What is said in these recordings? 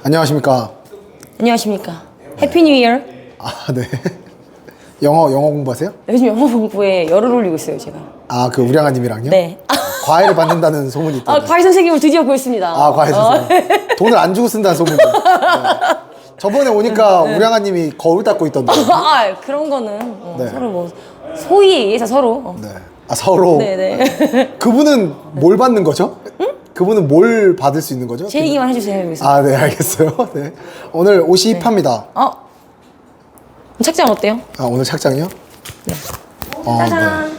안녕하십니까. 안녕하십니까. 해피 뉴 이어. 아, 네. 영어 공부하세요? 요즘 영어 공부에 열을 올리고 있어요, 제가. 아, 그 우량아님이랑요? 네. 과외를 받는다는 소문이 있던데. 과외 선생님을 드디어 구했습니다. 아, 과외 선생님. 돈을 안 주고 쓴다는 소문이. 네. 저번에 오니까 우량아님이 거울 닦고 있던데. 그런 거는 네. 서로 뭐 소위에 의해서 서로. 네. 아, 서로. 네네. 그분은 뭘 받는 거죠? 응? 그분은 뭘 받을 수 있는 거죠? 제 얘기만 해주세요, 여기서. 아, 네, 알겠어요. 네. 오늘 옷이 힙합니다. 착장 어때요? 아, 오늘 착장이요? 네. 네. 짜잔.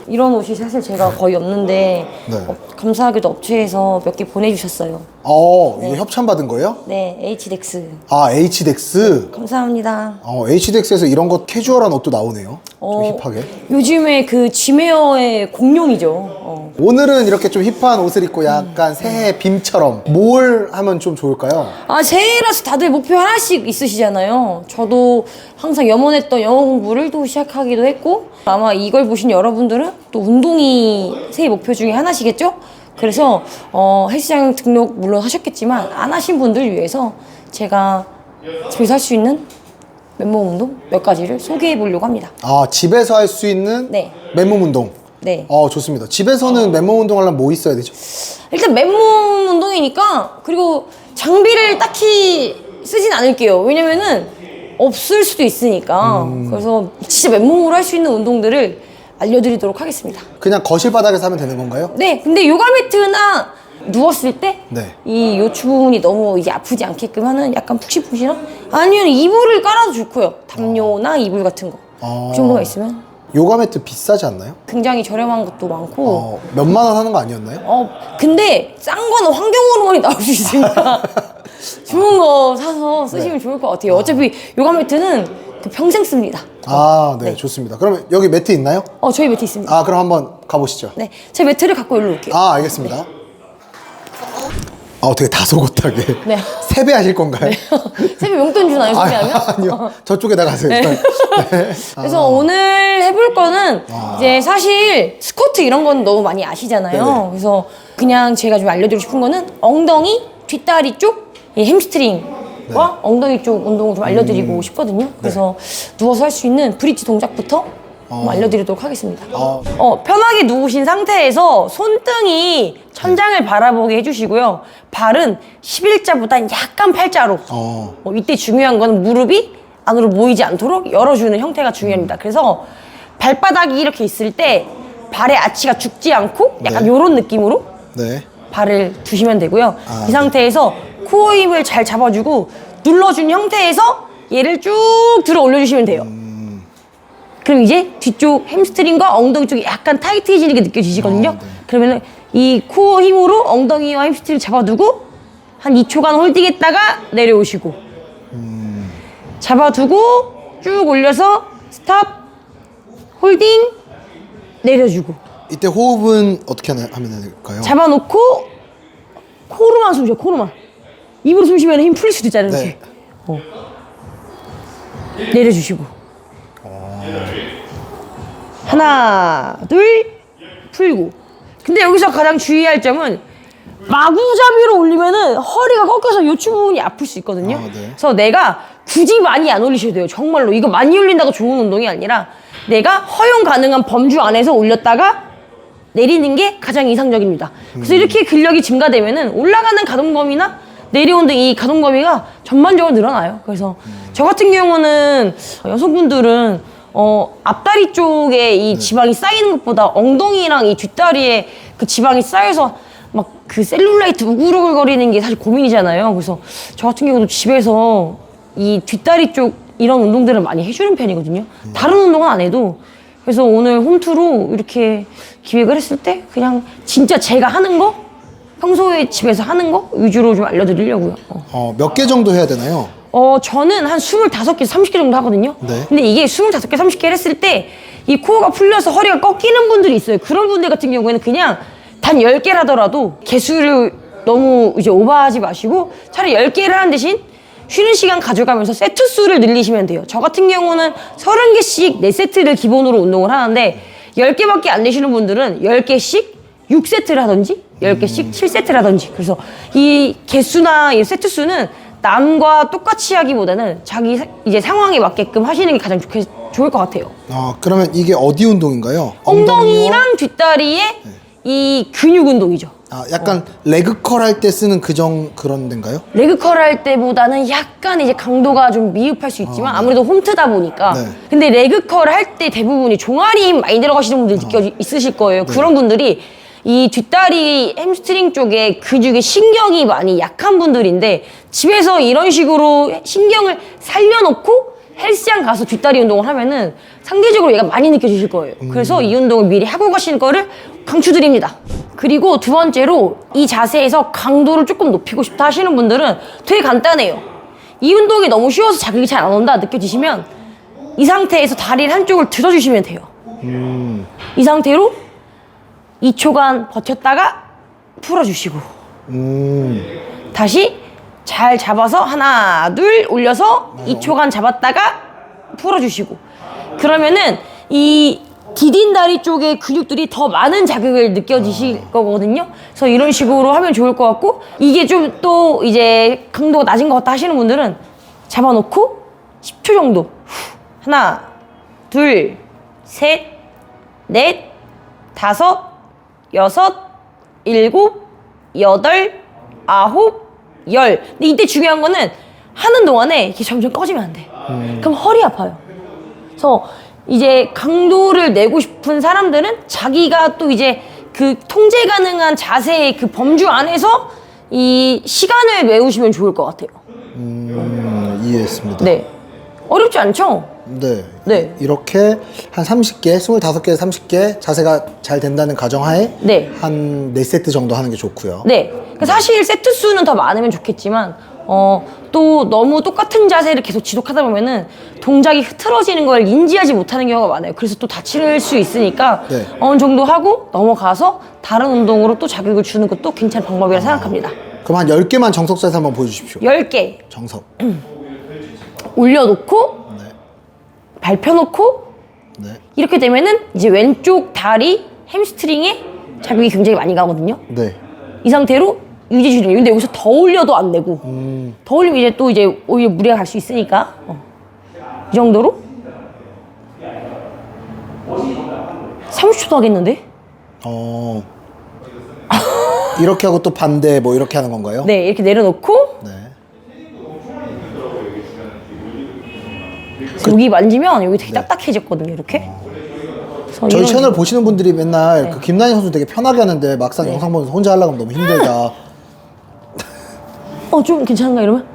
이런 옷이 사실 제가 거의 없는데 네. 감사하게도 업체에서 몇 개 보내주셨어요. 이거 협찬받은 거예요? 네, H덱스. 아, H덱스. 감사합니다. H덱스에서 이런 것 캐주얼한 옷도 나오네요. 좀 힙하게. 요즘에 그 지메어의 공룡이죠. 오늘은 이렇게 좀 힙한 옷을 입고 약간 새해 빔처럼 뭘 하면 좀 좋을까요? 새해라서 다들 목표 하나씩 있으시잖아요. 저도 항상 염원했던 영어 공부를 또 시작하기도 했고, 아마 이걸 보신 여러분들은 또 운동이 새해 목표 중에 하나시겠죠? 그래서 헬스장 등록 물론 하셨겠지만 안 하신 분들을 위해서 제가 집에서 할 수 있는 맨몸 운동 몇 가지를 소개해 보려고 합니다. 아, 집에서 할 수 있는 네. 맨몸 운동. 네. 좋습니다. 집에서는 맨몸 운동 하려면 뭐 있어야 되죠? 일단 맨몸 운동이니까, 그리고 장비를 딱히 쓰진 않을게요. 왜냐면은 없을 수도 있으니까. 그래서 진짜 맨몸으로 할 수 있는 운동들을 알려드리도록 하겠습니다. 그냥 거실 바닥에서 하면 되는 건가요? 네, 근데 요가 매트나 누웠을 때 이 네. 요추 부분이 너무 이제 아프지 않게끔 하는 약간 푹신푹신한, 아니면 이불을 깔아도 좋고요. 담요나 이불 같은 거. 그 정도가 있으면. 요가 매트 비싸지 않나요? 굉장히 저렴한 것도 많고. 몇만 원 하는 거 아니었나요? 근데 싼 거는 환경호르몬이 나올 수 있으니까 좋은 거 사서 쓰시면 좋을 것 같아요. 어차피 요가 매트는 그 평생 씁니다. 네, 좋습니다. 그러면 여기 매트 있나요? 저희 매트 있습니다. 그럼 한번 가보시죠. 네, 제 매트를 갖고 여기로 올게요. 알겠습니다. 되게 다소곳하게. 네. 세배하실 건가요? 세배 용돈 주나요, 세배하면? 아니요. 저쪽에다 가세요. 네. 그래서 오늘 해볼 거는 이제 사실 스쿼트 이런 건 너무 많이 아시잖아요. 네네. 그래서 그냥 제가 좀 알려드리고 싶은 거는 엉덩이, 뒷다리 쪽, 이 햄스트링과 엉덩이 쪽 운동을 좀 알려드리고 싶거든요. 그래서 누워서 할 수 있는 브릿지 동작부터 좀 알려드리도록 하겠습니다. 편하게 누우신 상태에서 손등이 천장을 바라보게 해주시고요. 발은 11자보다 약간 팔자로. 이때 중요한 건 무릎이 안으로 모이지 않도록 열어주는 형태가 중요합니다. 그래서 발바닥이 이렇게 있을 때 발의 아치가 죽지 않고 약간 요런 느낌으로 발을 두시면 되고요. 이 상태에서 코어 힘을 잘 잡아주고 눌러준 형태에서 얘를 쭉 들어 올려주시면 돼요. 그럼 이제 뒤쪽 햄스트링과 엉덩이 쪽이 약간 타이트해지는 게 느껴지시거든요. 그러면은 이 코어 힘으로 엉덩이와 햄스트링을 잡아두고 한 2초간 홀딩했다가 내려오시고, 잡아두고 쭉 올려서 스탑, 홀딩, 내려주고. 이때 호흡은 어떻게 하면 될까요? 잡아놓고 코로만 숨 쉬어, 코로만. 입으로 숨 쉬면 힘 풀릴 수도 있잖아요, 이렇게. 내려주시고. 하나, 둘, 풀고. 근데 여기서 가장 주의할 점은 마구잡이로 올리면은 허리가 꺾여서 요추 부분이 아플 수 있거든요. 그래서 내가 굳이 많이 안 올리셔도 돼요. 정말로. 이거 많이 올린다고 좋은 운동이 아니라 내가 허용 가능한 범주 안에서 올렸다가 내리는 게 가장 이상적입니다. 그래서 이렇게 근력이 증가되면은 올라가는 가동 범위나 내려오는 이 가동 범위가 전반적으로 늘어나요. 그래서 저 같은 경우는 여성분들은 앞다리 쪽에 이 지방이 쌓이는 것보다 엉덩이랑 이 뒷다리에 그 지방이 쌓여서 막 그 셀룰라이트 우글우글거리는 게 사실 고민이잖아요. 그래서 저 같은 경우도 집에서 이 뒷다리 쪽 이런 운동들을 많이 해주는 편이거든요. 다른 운동은 안 해도. 그래서 오늘 홈트로 이렇게 기획을 했을 때 그냥 진짜 제가 하는 거, 평소에 집에서 하는 거 위주로 좀 알려드리려고요. 몇 개 정도 해야 되나요? 저는 한 25개, 30개 정도 하거든요. 근데 이게 25개, 30개를 했을 때 이 코어가 풀려서 허리가 꺾이는 분들이 있어요. 그런 분들 같은 경우에는 그냥 단 10개라더라도 개수를 너무 이제 오버하지 마시고 차라리 10개를 하는 대신 쉬는 시간 가져가면서 세트 수를 늘리시면 돼요. 저 같은 경우는 30개씩 4세트를 기본으로 운동을 하는데 10개밖에 안 되시는 분들은 10개씩 6세트를 하든지 10개씩 7세트를 하든지. 그래서 이 개수나 이 세트 수는 남과 똑같이 하기보다는 자기 이제 상황에 맞게끔 하시는 게 가장 좋을 것 같아요. 그러면 이게 어디 운동인가요? 엉덩이랑 뒷다리의 이 근육 운동이죠. 약간 레그컬 할 때 쓰는 그런 데인가요? 레그컬 할 때보다는 약간 이제 강도가 좀 미흡할 수 있지만 아무래도 홈트다 보니까. 네. 근데 레그컬 할 때 대부분이 종아리 힘 많이 들어가시는 분들 있으실 거예요. 그런 분들이 이 뒷다리 햄스트링 쪽에 근육에 신경이 많이 약한 분들인데 집에서 이런 식으로 신경을 살려놓고 헬스장 가서 뒷다리 운동을 하면은 상대적으로 얘가 많이 느껴지실 거예요. 그래서 이 운동을 미리 하고 가시는 거를 강추드립니다. 그리고 두 번째로 이 자세에서 강도를 조금 높이고 싶다 하시는 분들은 되게 간단해요. 이 운동이 너무 쉬워서 자극이 잘 안 온다 느껴지시면 이 상태에서 다리를 한쪽을 들어주시면 돼요. 이 상태로 2초간 버텼다가 풀어주시고 다시 잘 잡아서 하나 둘 올려서 2초간 잡았다가 풀어주시고 그러면은 이 디딘 다리 쪽의 근육들이 더 많은 자극을 느껴지실 거거든요. 그래서 이런 식으로 하면 좋을 것 같고 이게 좀 또 이제 강도가 낮은 것 같다 하시는 분들은 잡아놓고 10초 정도 하나 둘 셋 넷 다섯 여섯 일곱 여덟 아홉 열. 근데 이때 중요한 거는 하는 동안에 이렇게 점점 꺼지면 안 돼. 그럼 허리 아파요. 그래서 이제 강도를 내고 싶은 사람들은 자기가 또 이제 그 통제 가능한 자세의 그 범주 안에서 이 시간을 외우시면 좋을 것 같아요. 이해했습니다. 네. 어렵지 않죠? 네. 네. 이렇게 한 30개, 25개, 30개 자세가 잘 된다는 가정하에 네. 한 4세트 정도 하는 게 좋고요. 네. 그러니까 사실 세트 수는 더 많으면 좋겠지만 또 너무 똑같은 자세를 계속 지속하다 보면은 동작이 흐트러지는 걸 인지하지 못하는 경우가 많아요. 그래서 또 다칠 수 있으니까 네. 어느 정도 하고 넘어가서 다른 운동으로 또 자극을 주는 것도 괜찮은 방법이라 생각합니다. 그럼 한 10개만 정석 자세 한번 보여주십시오. 10개 정석. 올려놓고 네. 발 펴놓고 네. 이렇게 되면은 이제 왼쪽 다리 햄스트링에 자극이 굉장히 많이 가거든요. 네. 이 상태로 유지 주는. 근데 여기서 더 올려도 안 되고 더 올리면 이제 또 이제 오히려 무리가 갈 수 있으니까 이 정도로 30초도 하겠는데? 이렇게 하고 또 반대 뭐 이렇게 하는 건가요? 네, 이렇게 내려놓고 네. 여기 만지면 여기 되게 딱딱해졌거든요, 이렇게. 그래서 저희 이런 채널 보시는 분들이 맨날 네. 그 김나인 선수 되게 편하게 하는데 막상 영상 보면서 혼자 하려고 하면 너무 힘들다. 좀 괜찮은가 이러면?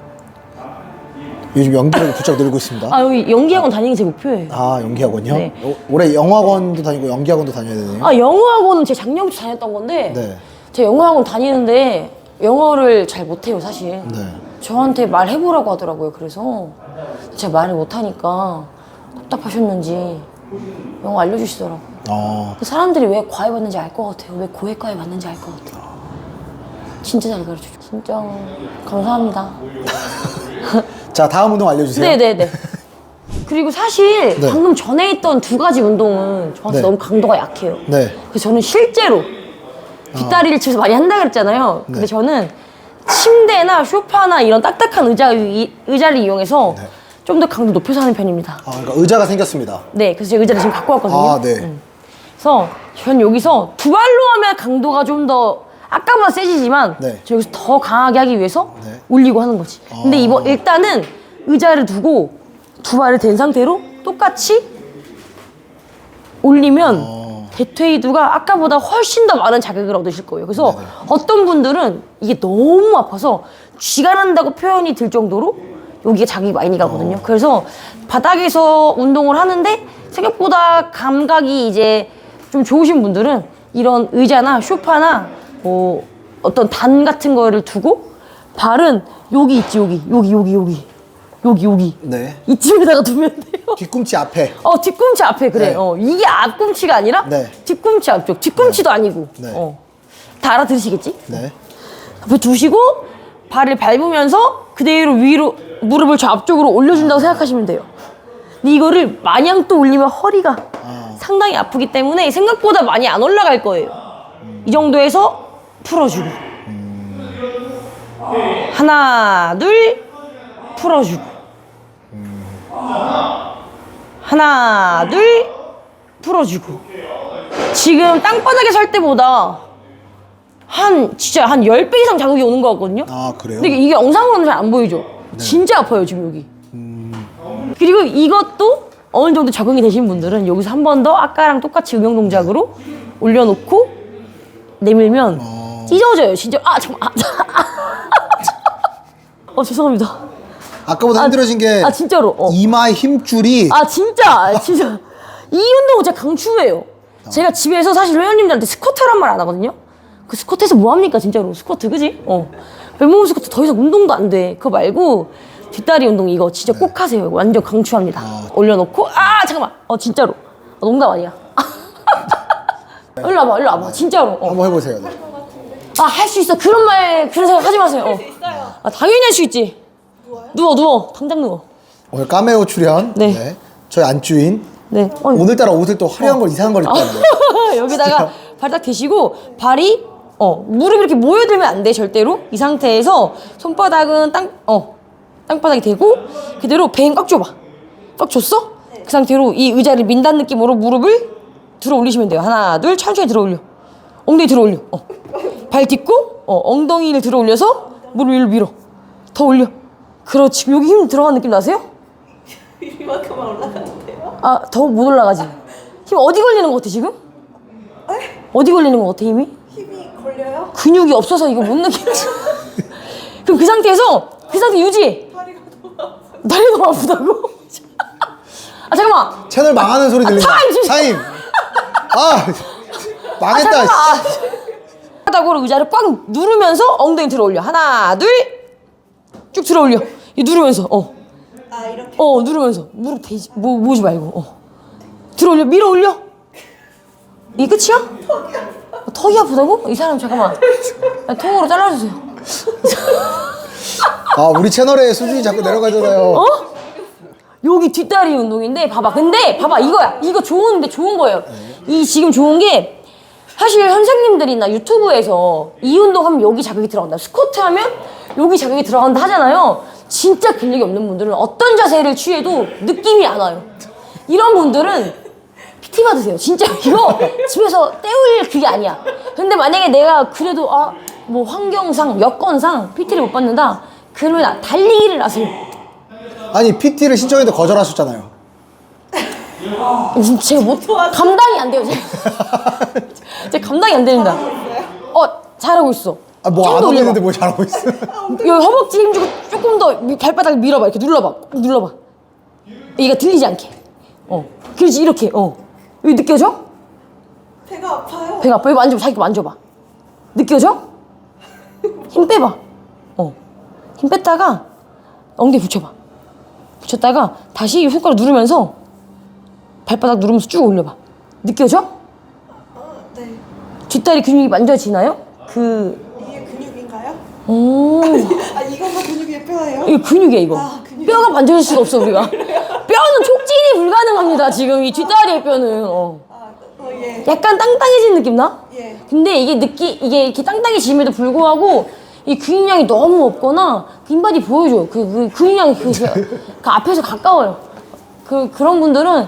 요즘 연기력이 부쩍 늘고 있습니다. 여기 연기학원 다니는 게 제 목표예요. 연기학원요? 네. 올해 영어학원도 다니고 연기학원도 다녀야 되네요. 영어학원은 제가 작년부터 다녔던 건데 네. 제가 영어학원 다니는데 영어를 잘 못해요, 사실. 네. 저한테 말해보라고 하더라고요. 그래서 제가 말을 못하니까 답답하셨는지 영어 알려주시더라고요. 그 사람들이 왜 과외 받는지 알 것 같아요. 왜 고액과외 받는지 알 것 같아요. 진짜 잘 가르쳐줘. 진짜 감사합니다. 자, 다음 운동 알려주세요. 네네네. 그리고 사실 네. 방금 전에 했던 두 가지 운동은 저한테 네. 너무 강도가 약해요. 네. 그래서 저는 실제로 뒷다리를 집에서 많이 한다 그랬잖아요. 근데 네. 저는 침대나 소파나 이런 딱딱한 의자를 이용해서 네. 좀 더 강도 높여서 하는 편입니다. 그러니까 의자가 생겼습니다. 네, 그래서 제가 의자를 지금 갖고 왔거든요. 네. 그래서 전 여기서 두 발로 하면 강도가 좀 더 아까보다 세지지만 네. 저 여기서 더 강하게 하기 위해서 네. 올리고 하는 거지. 근데 일단은 의자를 두고 두 발을 댄 상태로 똑같이 올리면 대퇴이두가 아까보다 훨씬 더 많은 자극을 얻으실 거예요. 그래서 어떤 분들은 이게 너무 아파서 쥐가 난다고 표현이 들 정도로 여기가 자극이 많이 가거든요. 그래서 바닥에서 운동을 하는데 생각보다 감각이 이제 좀 좋으신 분들은 이런 의자나 소파나 뭐 어떤 단 같은 거를 두고 발은 여기 있지, 여기 네. 이쯤에다가 두면 돼요. 뒤꿈치 앞에. 뒤꿈치 앞에 그래. 네. 이게 앞꿈치가 아니라 네. 뒤꿈치 앞쪽. 뒤꿈치도 아니고. 네. 다 알아들으시겠지? 네. 앞에 두시고 발을 밟으면서 그대로 위로 무릎을 저 앞쪽으로 올려준다고 생각하시면 돼요. 근데 이거를 마냥 또 올리면 허리가 상당히 아프기 때문에 생각보다 많이 안 올라갈 거예요. 이 정도에서 풀어주고 하나 둘 풀어주고. 하나, 둘, 풀어주고. 지금 땅바닥에 설 때보다 진짜 한 10배 이상 자극이 오는 것 같거든요? 아, 그래요? 근데 이게 영상으로는 잘 안 보이죠? 진짜 아파요, 지금 여기. 그리고 이것도 어느 정도 적응이 되신 분들은 여기서 한 번 더 아까랑 똑같이 응용 동작으로 올려놓고 내밀면 찢어져요, 진짜. 잠깐만. 죄송합니다. 아까보다 힘들어진 게 진짜로. 이마의 힘줄이 진짜. 이 운동은 제가 강추해요. 제가 집에서 사실 회원님들한테 스쿼트란 말 안 하거든요. 그 스쿼트에서 뭐 합니까, 진짜로. 스쿼트, 그지? 맨몸 스쿼트 더 이상 운동도 안 돼. 그거 말고 뒷다리 운동 이거 진짜 꼭 하세요. 이거 완전 강추합니다. 올려놓고 잠깐만. 진짜로. 농담 아니야. 일로 와봐. 진짜로. 한번 해보세요. 네. 할 수 있어. 그런 생각 하지 마세요. 당연히 할 수 있지. 누워. 당장 누워. 오늘 카메오 출연. 네. 저희 안주인. 네. 오늘따라 옷을 또 화려한 걸 이상한 걸 입잖아요. 여기다가 발 딱 대시고 발이 무릎이 이렇게 모여들면 안 돼, 절대로. 이 상태에서 손바닥은 땅바닥에 대고 그대로 배 꽉 줘봐. 꽉 줬어? 그 상태로 이 의자를 민다는 느낌으로 무릎을 들어 올리시면 돼요. 하나, 둘, 천천히 들어 올려. 엉덩이 들어 올려. 발 딛고 엉덩이를 들어 올려서 무릎 위로 밀어. 더 올려. 그렇지. 여기 힘 들어가는 느낌 나세요? 이만큼만 올라가는데요? 더 못 올라가지. 힘 어디 걸리는 것 같아, 지금? 어디 걸리는 것 같아, 힘이? 힘이 걸려요? 근육이 없어서 이거 못 느끼지. 그럼 그 상태 유지. 다리가 너무 아파요. 다리 너무 아프다고? 잠깐만. 채널 망하는 소리 들린다. 타임! 망했다. 바닥으로 의자를 꽉 누르면서 엉덩이 들어 올려. 하나, 둘, 쭉 들어 올려. 누르면서, 이렇게? 누르면서. 무릎 대지, 모으지 말고, 들어 올려, 밀어 올려. 이게 끝이야? 턱이 아프다고? 이 사람 잠깐만. 통으로 잘라주세요. 우리 채널의 수준이 자꾸 내려가잖아요. 여기 뒷다리 운동인데 근데 봐봐 이거야. 이거 좋은 거예요. 이 지금 좋은 게 사실 선생님들이나 유튜브에서 이 운동하면 여기 자극이 들어간다, 스쿼트 하면 여기 자극이 들어간다 하잖아요. 진짜 근력이 없는 분들은 어떤 자세를 취해도 느낌이 안 와요. 이런 분들은 PT 받으세요. 진짜 이거 집에서 때울 그게 아니야. 근데 만약에 내가 그래도 뭐 환경상 여건상 PT를 못 받는다 그러면 달리기를 하세요. 아니 PT를 신청했는데 거절하셨잖아요. 제가 감당이 안 돼요. 제가 감당이 안 됩니다. 잘하고 있어. 뭐 안 하고 있는데 뭘 잘하고 있어. 여기 허벅지 힘주고 조금 더 발바닥을 밀어봐. 이렇게 눌러봐. 얘가 들리지 않게. 그렇지, 이렇게. 여기 느껴져? 배가 아파요. 배가 아파. 여기 자기 만져봐. 느껴져? 힘 빼봐. 힘 뺐다가 엉덩이 붙여봐. 붙였다가 다시 손가락 누르면서 발바닥 누르면서 쭉 올려봐. 느껴져? 네. 뒷다리 근육이 만져지나요? 이게 근육인가요? 이거가 근육의 뼈예요? 이거 근육이야, 이거. 근육. 뼈가 만져질 수가 없어, 우리가. 뼈는 촉진이 불가능합니다, 지금 이 뒷다리의 뼈는. 예. 약간 땅땅해진 느낌 나? 예. 근데 이게 이렇게 땅땅해짐에도 불구하고 이 근육량이 너무 없거나 그 인바디 보여줘요. 그 근육량이 그 앞에서 가까워요. 그런 분들은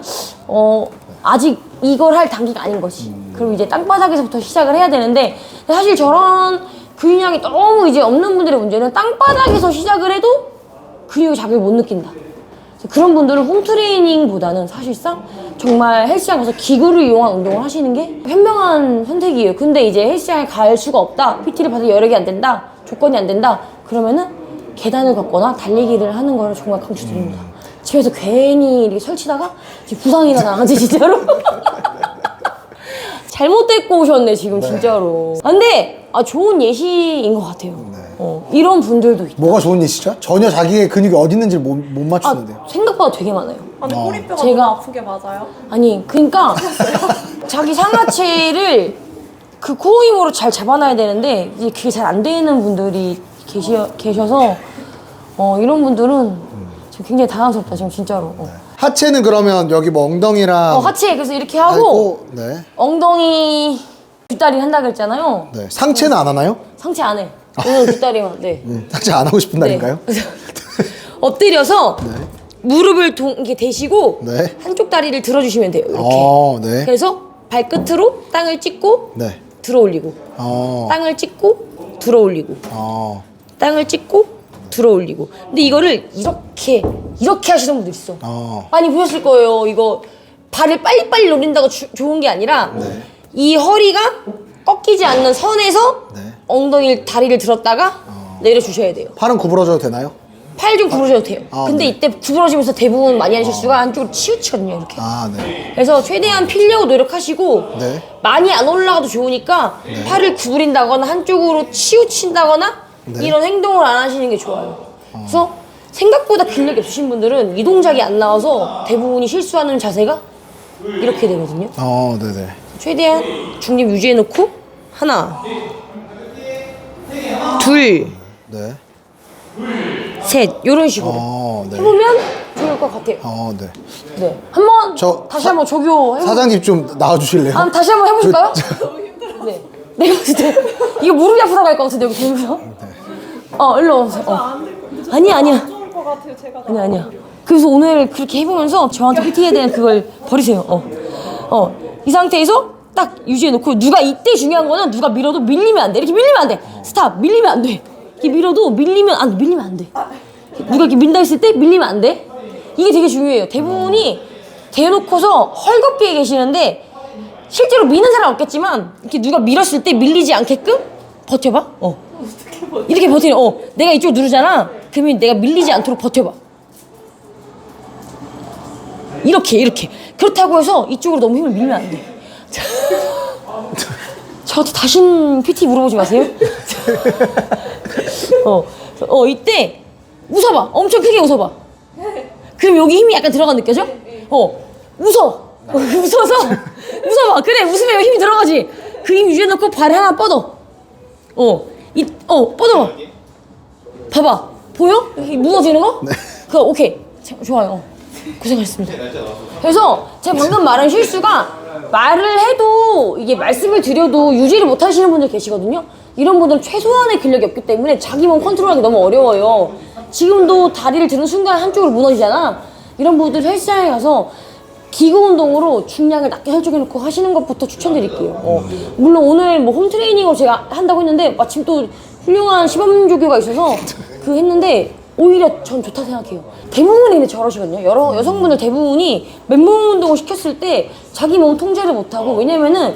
아직 이걸 할 단계가 아닌 거지. 그리고 이제 땅바닥에서부터 시작을 해야 되는데 사실 저런 근육량이 너무 이제 없는 분들의 문제는 땅바닥에서 시작을 해도 근육의 자극을 못 느낀다. 그런 분들은 홈트레이닝보다는 사실상 정말 헬스장 가서 기구를 이용한 운동을 하시는 게 현명한 선택이에요. 근데 이제 헬스장에 갈 수가 없다, PT를 받을 여력이 안 된다, 조건이 안 된다, 그러면은 계단을 걷거나 달리기를 하는 걸 정말 강추드립니다. 집에서 괜히 이렇게 설치다가 부상이나 나가지 진짜로. 잘못 데리고 오셨네 지금. 네. 진짜로. 근데 좋은 예시인 것 같아요. 이런 분들도 있다. 뭐가 좋은 예시죠? 전혀 자기의 근육이 어디 있는지 못 맞추는데요. 생각보다 되게 많아요. 근데 꼬리뼈가 제가- 너무 아픈 게 맞아요? 그러니까 자기 상하체를 그 코어 힘으로 잘 잡아놔야 되는데 이제 그게 잘 안 되는 분들이 계셔서 이런 분들은 지금 굉장히 당황스럽다 지금 진짜로. 하체는 그러면 여기 뭐 엉덩이랑 하체 그래서 이렇게 하고 네. 엉덩이 뒷다리 한다 그랬잖아요. 네. 상체는 안 하나요? 상체 안 해. 오늘 뒷다리만. 네. 상체 안 하고 싶은 날인가요? 네. 엎드려서 무릎을 이렇게 대시고 네. 한쪽 다리를 들어주시면 돼요. 이렇게. 네. 그래서 발끝으로 땅을 찍고 네. 들어 올리고 땅을 찍고 들어 올리고 땅을 찍고 들어 올리고. 근데 이거를 이렇게 하시는 분들 있어. 많이 보셨을 거예요. 이거 발을 빨리빨리 올린다고 좋은 게 아니라 이 허리가 꺾이지 않는 선에서 다리를 들었다가 내려주셔야 돼요. 팔은 구부러져도 되나요? 팔 좀 구부러져도 돼요. 근데 네. 이때 구부러지면서 대부분 많이 하는 실수가 한쪽으로 치우치거든요. 이렇게. 네. 그래서 최대한 피려고 노력하시고 네. 많이 안 올라가도 좋으니까 팔을 구부린다거나 한쪽으로 치우친다거나 이런 행동을 안 하시는 게 좋아요. 그래서 생각보다 근력이 없으신 분들은 이 동작이 안 나와서 대부분이 실수하는 자세가 이렇게 되거든요. 네네. 최대한 중립 유지해놓고 하나, 둘, 네. 셋 이런 식으로 네. 해보면 좋을 것 같아요. 네. 네, 한번 다시 한번 조교 해보. 사장님 좀 나와주실래요? 다시 한번 해보실까요? 네. 내가 봤을 때 이거 무릎이 아프다고 할 것 같은데 여기 대면서. 일로 오세요. 아니야. 좋을 것 같아요. 제가 아니야. 그래서 오늘 그렇게 해보면서 저한테 PT에 대한 그걸 버리세요. 이 상태에서 딱 유지해놓고 이때 중요한 거는 누가 밀어도 밀리면 안 돼. 이렇게 밀리면 안 돼. 스탑. 밀리면 안 돼. 이렇게 밀어도 밀리면 안 돼. 누가 이렇게 민다 했을 때 밀리면 안 돼. 이게 되게 중요해요. 대부분이 대놓고서 헐겁게 계시는데 실제로 미는 사람 없겠지만 이렇게 누가 밀었을 때 밀리지 않게끔 버텨봐. 이렇게 버티는. 내가 이쪽 누르잖아. 그러면 내가 밀리지 않도록 버텨봐. 이렇게. 그렇다고 해서 이쪽으로 너무 힘을 밀면 안 돼. 저한테 다신 PT 물어보지 마세요. 이때 웃어봐. 엄청 크게 웃어봐. 그럼 여기 힘이 약간 들어간 느껴져? 웃어. 웃어봐. 그래, 웃으면 힘이 들어가지. 그 힘 유지해놓고 발 하나 뻗어. 뻗어봐. 봐봐. 보여? 이렇게 무너지는 거? 네. 오케이. 좋아요. 고생하셨습니다. 그래서 제가 방금 말한 실수가 말을 해도 이게 말씀을 드려도 유지를 못 하시는 분들 계시거든요. 이런 분들은 최소한의 근력이 없기 때문에 자기 몸 컨트롤하기 너무 어려워요. 지금도 다리를 드는 순간 한쪽으로 무너지잖아. 이런 분들 헬스장에 가서 기구 운동으로 중량을 낮게 설정해놓고 하시는 것부터 추천드릴게요. 물론 오늘 뭐 홈트레이닝으로 제가 한다고 했는데 마침 또 훌륭한 시범조교가 있어서 했는데 오히려 전 좋다 생각해요. 대부분이 근데 저러시거든요. 여성분들 대부분이 맨몸 운동을 시켰을 때 자기 몸 통제를 못하고, 왜냐면은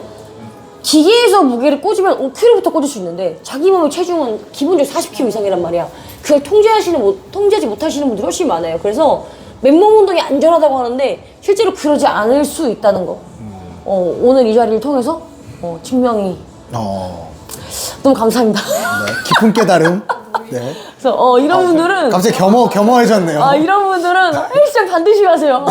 기계에서 무게를 꽂으면 5kg부터 꽂을 수 있는데 자기 몸의 체중은 기본적으로 40kg 이상이란 말이야. 그걸 통제하지 못하시는 분들이 훨씬 많아요. 그래서 맨몸 운동이 안전하다고 하는데 실제로 그러지 않을 수 있다는 거. 오늘 이 자리를 통해서 증명이 너무 감사합니다. 네. 깊은 깨달음. 네. 그래서 이런 분들은 갑자기 겸허해졌네요. 이런 분들은 헬스장 반드시 가세요.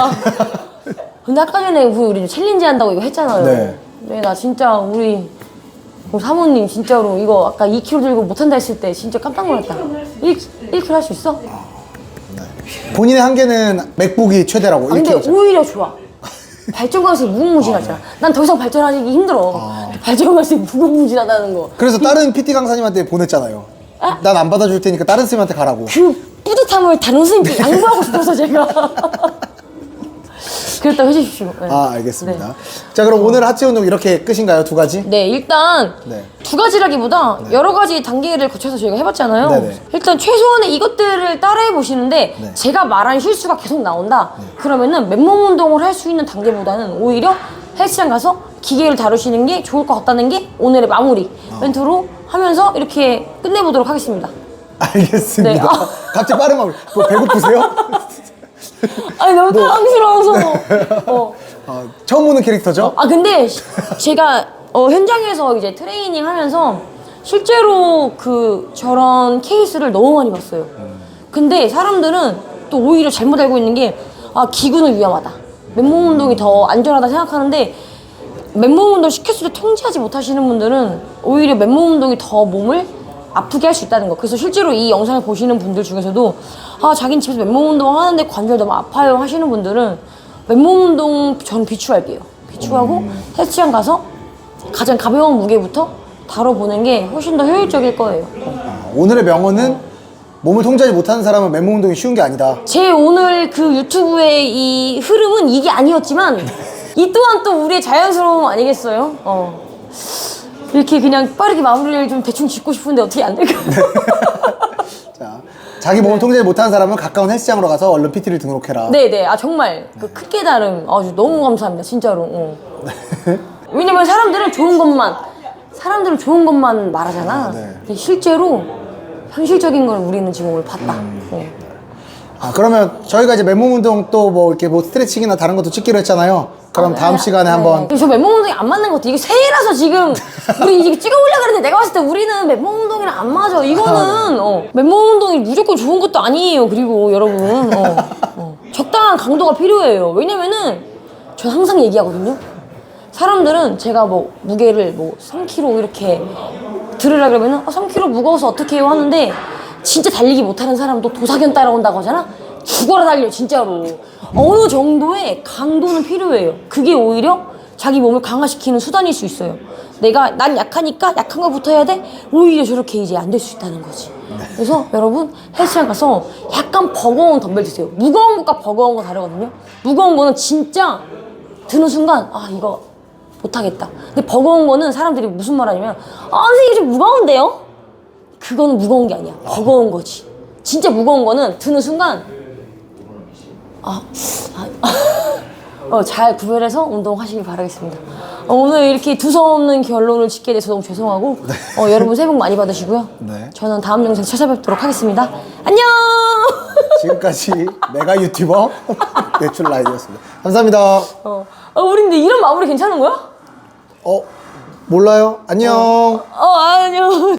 근데 아까 전에 우리 챌린지 한다고 이거 했잖아요. 네. 나 진짜 우리 사모님 진짜로 이거 아까 2kg 들고 못한다 했을 때 진짜 깜짝 놀랐다. 1kg 할 수 있어? 본인의 한계는 맥북이 최대라고. 근데 1kg. 오히려 좋아. 발전 가능성이 무궁무진하잖아. 난 더 이상 발전하기 힘들어. 발전 가능성이 무궁무진하다는 거. 그래서 다른 PT 강사님한테 보냈잖아요. 난 안 받아줄 테니까 다른 선생님한테 가라고. 그 뿌듯함을 다른 선생님께 양보하고 싶어서 제가 그랬다고 해주십시오. 네. 알겠습니다. 네. 자, 그럼 오늘 하체 운동 이렇게 끝인가요? 2가지? 네, 일단 네. 2가지라기보다 여러 가지 단계를 거쳐서 저희가 해봤잖아요. 네네. 일단 최소한의 이것들을 따라해 보시는데 네. 제가 말한 실수가 계속 나온다. 그러면은 맨몸 운동을 할 수 있는 단계보다는 오히려 헬스장 가서 기계를 다루시는 게 좋을 것 같다는 게 오늘의 마무리 멘트로 하면서 이렇게 끝내보도록 하겠습니다. 알겠습니다. 네. 갑자기 빠른 마무리. 뭐 배고프세요? 아니 너무 당황스러워서. 처음 보는 캐릭터죠? 근데 제가 현장에서 이제 트레이닝 하면서 실제로 저런 케이스를 너무 많이 봤어요. 근데 사람들은 또 오히려 잘못 알고 있는 게 기구는 위험하다. 맨몸 운동이 더 안전하다 생각하는데 맨몸 운동 시켰을 때 통제하지 못하시는 분들은 오히려 맨몸 운동이 더 몸을 아프게 할 수 있다는 거. 그래서 실제로 이 영상을 보시는 분들 중에서도 자기는 집에서 맨몸 운동 하는데 관절 너무 아파요 하시는 분들은 맨몸 운동 저는 비추할게요. 비추하고 헬스장 가서 가장 가벼운 무게부터 다뤄보는 게 훨씬 더 효율적일 거예요. 오늘의 명언은 몸을 통제하지 못하는 사람은 맨몸 운동이 쉬운 게 아니다. 제 오늘 그 유튜브의 이 흐름은 이게 아니었지만 이 또한 또 우리의 자연스러움 아니겠어요? 이렇게 그냥 빠르게 마무리를 좀 대충 짓고 싶은데 어떻게 안 될까요? 자, 자기 몸을 통제하지 못하는 사람은 가까운 헬스장으로 가서 얼른 PT를 등록해라. 네네. 아 정말 그 큰 깨달음 아주 너무 감사합니다. 진짜로. 왜냐면 사람들은 좋은 것만 말하잖아. 네. 근데 실제로 현실적인 걸 우리는 지금 오늘 봤다. 아, 그러면 저희가 이제 맨몸 운동 또 뭐 이렇게 뭐 스트레칭이나 다른 것도 찍기로 했잖아요. 그럼 다음 시간에 한번. 저 맨몸 운동이 안 맞는 것 같아. 이게 새해라서 지금 우리 이게 찍어보려고 그랬는데 내가 봤을 때 우리는 맨몸 운동이랑 안 맞아. 이거는 맨몸 운동이 무조건 좋은 것도 아니에요. 그리고 여러분 적당한 강도가 필요해요. 왜냐면은 전 항상 얘기하거든요. 사람들은 제가 뭐 무게를 뭐 3kg 이렇게 들으라 그러면은 3kg 무거워서 어떻게 해요 하는데 진짜 달리기 못하는 사람도 도사견 따라온다고 하잖아? 죽어라 달려 진짜로. 어느 정도의 강도는 필요해요. 그게 오히려 자기 몸을 강화시키는 수단일 수 있어요. 난 약하니까 약한 거부터 해야 돼? 오히려 저렇게 이제 안 될 수 있다는 거지. 그래서 여러분 헬스장 가서 약간 버거운 덤벨 드세요. 무거운 것과 버거운 거 다르거든요. 무거운 거는 진짜 드는 순간 이거 못하겠다. 근데 버거운 거는 사람들이 무슨 말 하냐면 선생님 좀 무거운데요? 그거는 무거운 게 아니야. 버거운 거지. 진짜 무거운 거는 드는 순간 잘 구별해서 운동하시길 바라겠습니다. 오늘 이렇게 두서없는 결론을 짓게 돼서 너무 죄송하고 여러분 새해 복 많이 받으시고요. 네. 저는 다음 영상 찾아뵙도록 하겠습니다. 안녕. 지금까지 메가 유튜버 내출 라이드였습니다. 감사합니다. 우리 근데 이런 마무리 괜찮은 거야? 몰라요? 안녕. 안녕.